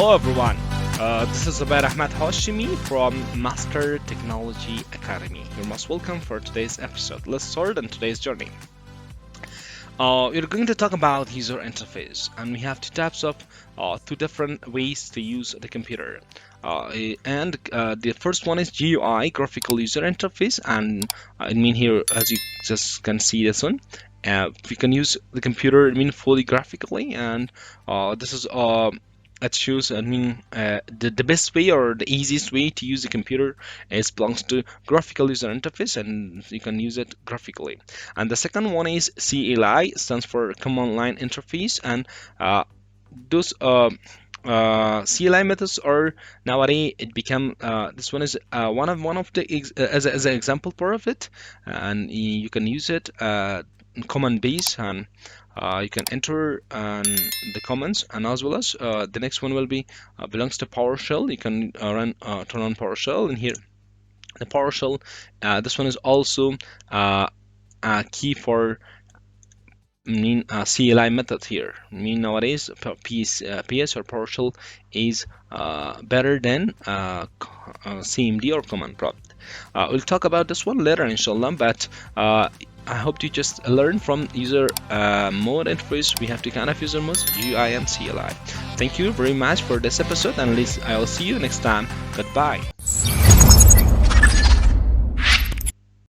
Hello everyone. This is Zubair Ahmed Hashimi from Master Technology Academy. You're most welcome for today's episode. Let's start on today's journey. We're going to talk about user interface, and we have two types of two different ways to use the computer. The first one is GUI, graphical user interface, and I mean here, as you just can see this one. We can use the computer, fully graphically, and this is it shows, the best way or the easiest way to use the computer is belongs to graphical user interface, and you can use it graphically. And the second one is CLI, stands for command line interface, and those CLI methods are nowadays it become this one is one of the as an example part of it, and you can use it command base, and you can enter the comments, and as well as the next one will be belongs to PowerShell. You can turn on PowerShell, and here the PowerShell. This one is also key for CLI method here. Nowadays PS or PowerShell is better than CMD or command prompt. We'll talk about this one later inshallah, but I hope you just learn from user mode interface. We have two kind of user modes, UI and CLI. Thank you very much for this episode, and I will see you next time. Goodbye.